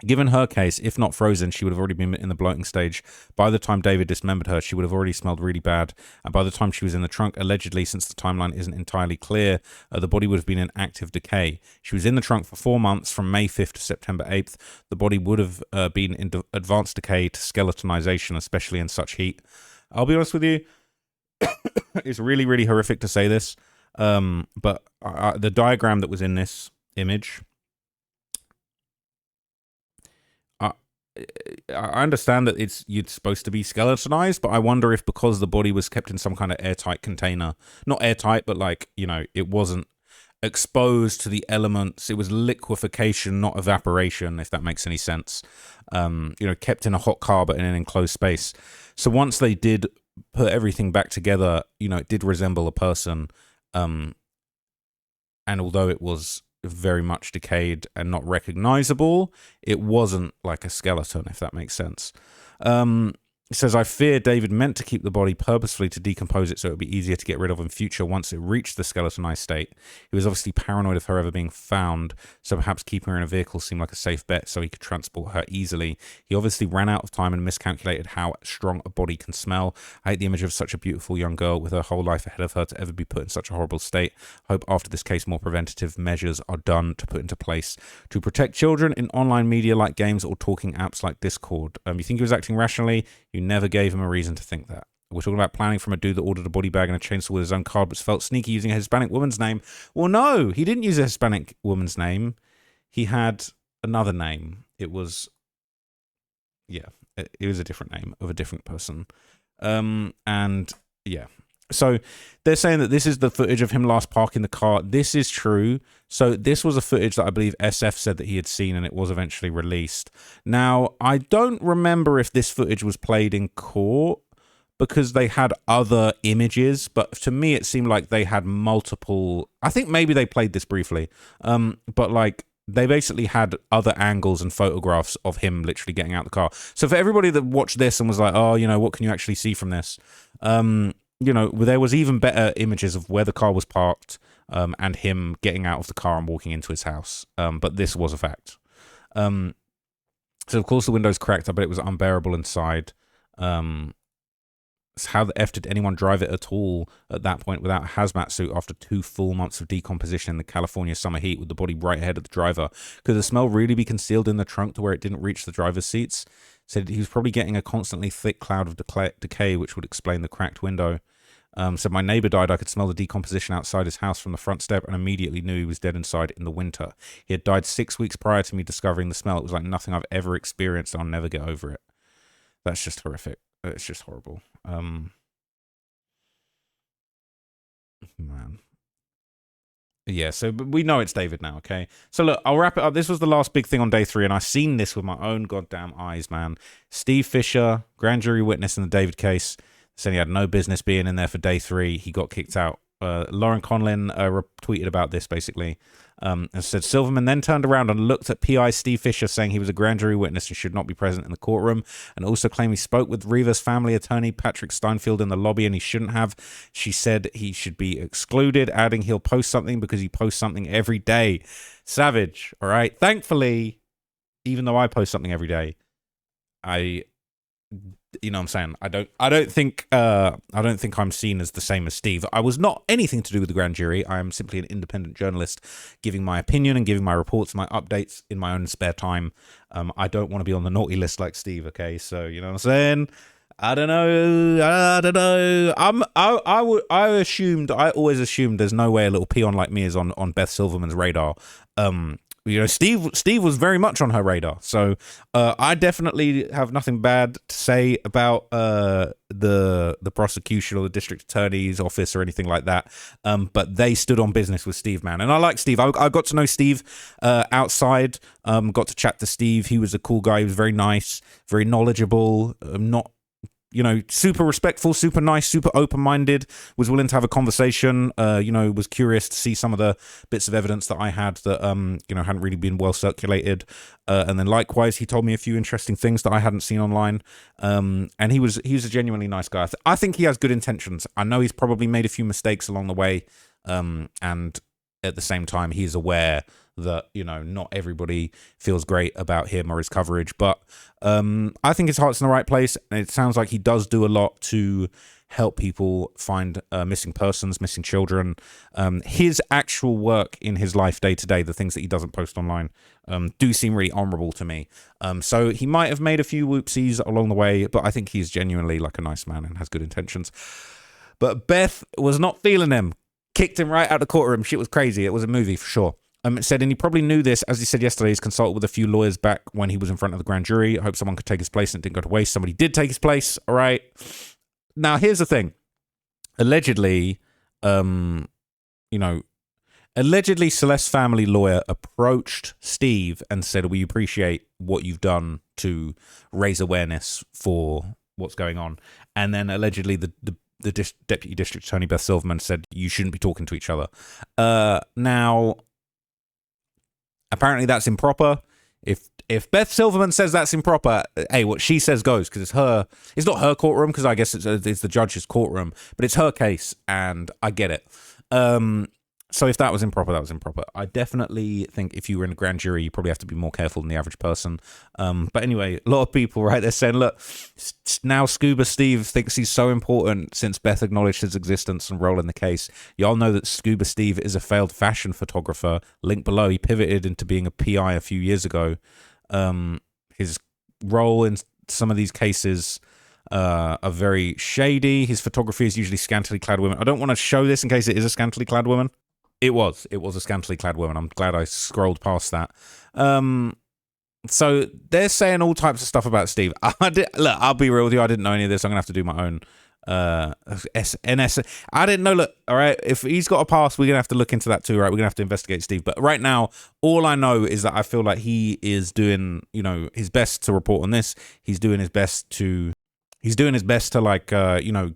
Given her case, if not frozen, she would have already been in the bloating stage. By the time David dismembered her, she would have already smelled really bad. And by the time she was in the trunk, allegedly, since the timeline isn't entirely clear, the body would have been in active decay. She was in the trunk for 4 months, from May 5th to September 8th. The body would have been in advanced decay to skeletonization, especially in such heat. I'll be honest with you, it's really, really horrific to say this, but the diagram that was in this image, I understand that you're supposed to be skeletonized, but I wonder if because the body was kept in some kind of airtight container, not airtight, but like, you know, it wasn't exposed to the elements. It was liquefaction, not evaporation, if that makes any sense. You know, kept in a hot car, but in an enclosed space. So once they did put everything back together, you know, it did resemble a person. And although it was very much decayed and not recognizable, it wasn't like a skeleton, if that makes sense. It says, I fear David meant to keep the body purposefully to decompose it so it would be easier to get rid of in future once it reached the skeletonized state. He was obviously paranoid of her ever being found, so perhaps keeping her in a vehicle seemed like a safe bet so he could transport her easily. He obviously ran out of time and miscalculated how strong a body can smell. I hate the image of such a beautiful young girl with her whole life ahead of her to ever be put in such a horrible state. Hope after this case more preventative measures are done to put into place to protect children in online media like games or talking apps like Discord. You think he was acting rationally? You never gave him a reason to think that. We're talking about planning from a dude that ordered a body bag and a chainsaw with his own card, but felt sneaky using a Hispanic woman's name. Well, no, he didn't use a Hispanic woman's name. He had another name. It was, yeah, it was a different name of a different person. And yeah. So they're saying that this is the footage of him last parking the car. This is true. So this was a footage that I believe SF said that he had seen, and it was eventually released. Now, I don't remember if this footage was played in court because they had other images, but to me it seemed like they had multiple. I think maybe they played this briefly, but like they basically had other angles and photographs of him literally getting out the car. So for everybody that watched this and was like, oh, you know, what can you actually see from this? You know, there was even better images of where the car was parked. and him getting out of the car and walking into his house. But this was a fact. So of course the window's cracked. I bet it was unbearable inside. How the F did anyone drive it at all at that point without a hazmat suit after 2 full months of decomposition in the California summer heat with the body right ahead of the driver? Could the smell really be concealed in the trunk to where it didn't reach the driver's seats? Said he was probably getting a constantly thick cloud of decay, which would explain the cracked window. Said my neighbor died. I could smell the decomposition outside his house from the front step and immediately knew he was dead inside in the winter. He had died 6 weeks prior to me discovering the smell. It was like nothing I've ever experienced. I'll never get over it. That's just horrific. It's just horrible. Man. Yeah, so we know it's David now, okay? So look, I'll wrap it up. This was the last big thing on day 3, and I've seen this with my own goddamn eyes, man. Steve Fisher, grand jury witness in the David case, said he had no business being in there for day 3. He got kicked out. Lauren Conlin tweeted about this, basically, and said Silverman then turned around and looked at PI Steve Fisher, saying he was a grand jury witness and should not be present in the courtroom, and also claimed he spoke with Reva's family attorney, Patrick Steinfeld, in the lobby, and he shouldn't have. She said he should be excluded, adding he'll post something because he posts something every day. Savage, all right? Thankfully, even though I post something every day, you know what I'm saying? I don't think I'm seen as the same as Steve. I was not anything to do with the grand jury. I am simply an independent journalist giving my opinion and giving my reports, my updates in my own spare time. I don't want to be on the naughty list like Steve, okay? So, you know what I'm saying? I don't know. I always assumed there's no way a little peon like me is on Beth Silverman's radar. You know, Steve was very much on her radar, so I definitely have nothing bad to say about the prosecution or the district attorney's office or anything like that. But they stood on business with Steve, man, and I like Steve. I got to know Steve outside. Got to chat to Steve. He was a cool guy. He was very nice, very knowledgeable. Not, you know, super respectful, super nice, super open-minded, was willing to have a conversation, you know, was curious to see some of the bits of evidence that I had that, you know, hadn't really been well circulated. And then likewise, he told me a few interesting things that I hadn't seen online. And he was a genuinely nice guy. I think he has good intentions. I know he's probably made a few mistakes along the way. And at the same time, he's aware that, you know, not everybody feels great about him or his coverage, but I think his heart's in the right place, and it sounds like he does do a lot to help people find missing persons, missing children. His actual work in his life day to day, the things that he doesn't post online, do seem really honorable to me. So he might have made a few whoopsies along the way, but I think he's genuinely like a nice man and has good intentions. But Beth was not feeling him. Kicked him right out of the courtroom. Shit was crazy. It was a movie for sure. It said, and he probably knew this, as he said yesterday, he's consulted with a few lawyers back when he was in front of the grand jury. I hope someone could take his place and it didn't go to waste. Somebody did take his place, all right? Now, here's the thing. Allegedly, allegedly Celeste's family lawyer approached Steve and said, we appreciate what you've done to raise awareness for what's going on. And then allegedly the Deputy District Attorney, Beth Silverman, said, you shouldn't be talking to each other. Now, apparently that's improper. If Beth Silverman says that's improper, hey, what she says goes, because it's her. It's not her courtroom, because I guess it's the judge's courtroom, but it's her case, and I get it. So if that was improper, that was improper. I definitely think if you were in a grand jury, you probably have to be more careful than the average person. But anyway, a lot of people, right, they're saying, look, now Scuba Steve thinks he's so important since Beth acknowledged his existence and role in the case. Y'all know that Scuba Steve is a failed fashion photographer. Link below. He pivoted into being a PI a few years ago. His role in some of these cases are very shady. His photography is usually scantily clad women. I don't want to show this in case it is a scantily clad woman. It was a scantily clad woman. I'm glad I scrolled past that. So they're saying all types of stuff about Steve. Look, I'll be real with you. I didn't know any of this. I'm going to have to do my own NS. I didn't know. Look, all right, if he's got a past, we're going to have to look into that too, right? We're going to have to investigate Steve. But right now, all I know is that I feel like he is doing, you know, his best to report on this. He's doing his best to he's doing his best to like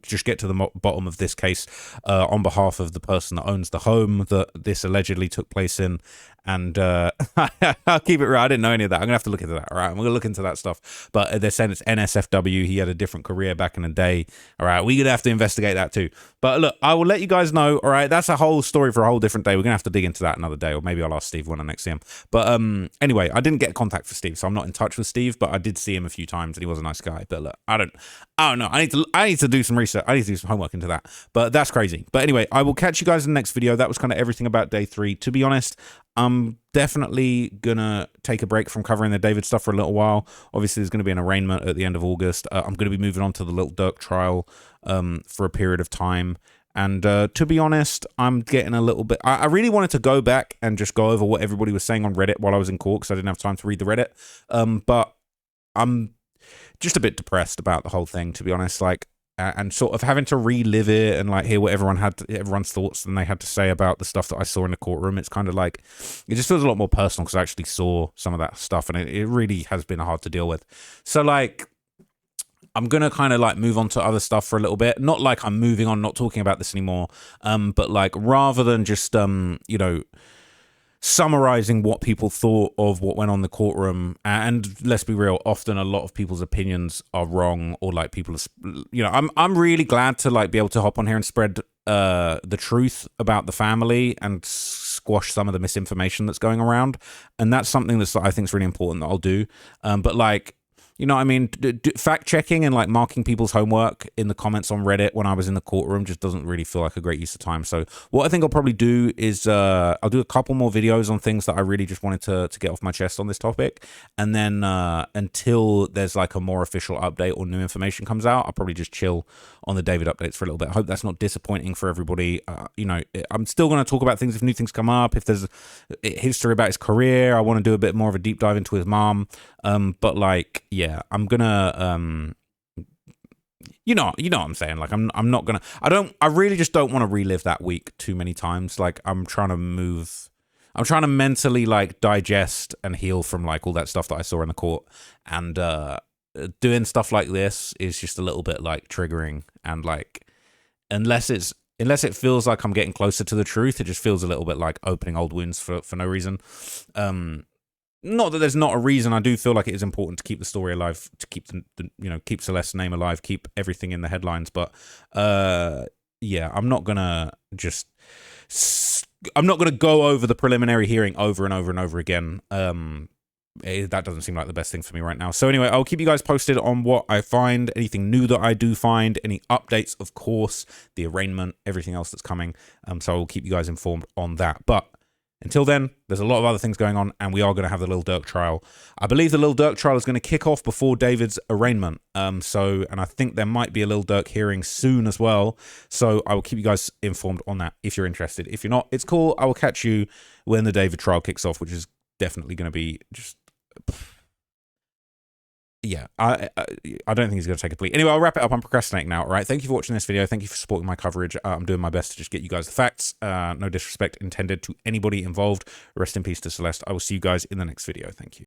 just get to the bottom of this case on behalf of the person that owns the home that this allegedly took place in. And I'll keep it real. I didn't know any of that. I'm gonna have to look into that. All right, I'm gonna look into that stuff. But they're saying it's NSFW. He had a different career back in the day. All right, we're gonna have to investigate that too. But look, I will let you guys know. All right, that's a whole story for a whole different day. We're gonna have to dig into that another day, or maybe I'll ask Steve when I next see him. But anyway, I didn't get contact for Steve, so I'm not in touch with Steve. But I did see him a few times, and he was a nice guy. But look, I don't know. I need to do some research. I need to do some homework into that. But that's crazy. But anyway, I will catch you guys in the next video. That was kind of everything about day 3. To be honest, I'm definitely gonna take a break from covering the David stuff for a little while. Obviously, there's gonna be an arraignment at the end of August. I'm gonna be moving on to the Lil Durk trial for a period of time. And to be honest, I'm getting a little bit... I really wanted to go back and just go over what everybody was saying on Reddit while I was in court, because I didn't have time to read the Reddit. But I'm just a bit depressed about the whole thing, to be honest. Like, and sort of having to relive it and like hear what everyone's thoughts and they had to say about the stuff that I saw in the courtroom. It's kind of like, it just feels a lot more personal because I actually saw some of that stuff, and it really has been hard to deal with. So like, I'm gonna kind of like move on to other stuff for a little bit. Not like I'm moving on, not talking about this anymore. But like, rather than just summarizing what people thought of what went on in the courtroom, and let's be real, often a lot of people's opinions are wrong, or like people are, I'm really glad to like be able to hop on here and spread the truth about the family and squash some of the misinformation that's going around, and that's something that's I think is really important that I'll do. But like, you know what I mean? Fact checking and like marking people's homework in the comments on Reddit when I was in the courtroom just doesn't really feel like a great use of time. So what I think I'll probably do is I'll do a couple more videos on things that I really just wanted to get off my chest on this topic. And then until there's like a more official update or new information comes out, I'll probably just chill on the David updates for a little bit. I hope that's not disappointing for everybody. I'm still going to talk about things if new things come up. If there's a history about his career, I want to do a bit more of a deep dive into his mom. But like, yeah, I'm gonna, you know what I'm saying? Like, I'm not gonna, I really just don't want to relive that week too many times. Like, I'm trying to mentally like digest and heal from like all that stuff that I saw in the court, and doing stuff like this is just a little bit like triggering, and like, unless it feels like I'm getting closer to the truth, it just feels a little bit like opening old wounds for no reason. Not that there's not a reason. I do feel like it is important to keep the story alive, to keep keep Celeste's name alive, keep everything in the headlines. But yeah, I'm not gonna go over the preliminary hearing over and over and over again. That doesn't seem like the best thing for me right now. So anyway, I'll keep you guys posted on what I find, anything new that I do find, any updates, of course, the arraignment, everything else that's coming. So I'll keep you guys informed on that. But until then, there's a lot of other things going on, and we are going to have the Lil Durk trial. I believe the Lil Durk trial is going to kick off before David's arraignment. And I think there might be a Lil Durk hearing soon as well. So I will keep you guys informed on that if you're interested. If you're not, it's cool. I will catch you when the David trial kicks off, which is definitely going to be just... Yeah, I don't think he's going to take a plea. Anyway, I'll wrap it up. I'm procrastinating now. All right. Thank you for watching this video. Thank you for supporting my coverage. I'm doing my best to just get you guys the facts. No disrespect intended to anybody involved. Rest in peace to Celeste. I will see you guys in the next video. Thank you.